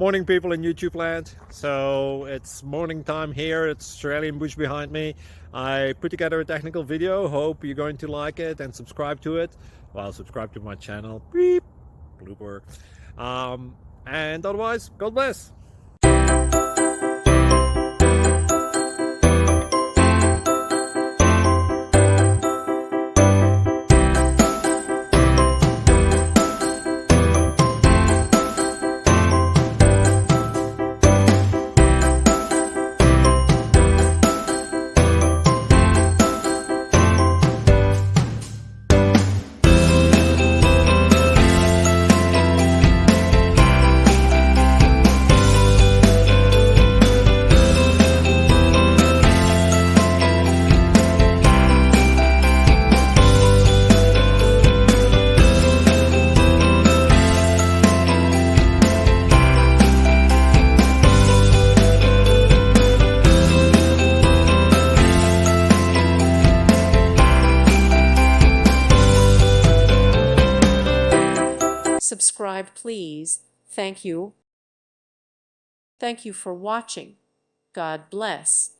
Morning, people in YouTube land. So it's morning time here. It's Australian bush behind me. I put together a technical video. Hope you're going to like it and subscribe to it. Well, subscribe to my channel. Beep. Blooper. And otherwise, God bless. Subscribe, please. Thank you. Thank you for watching. God bless.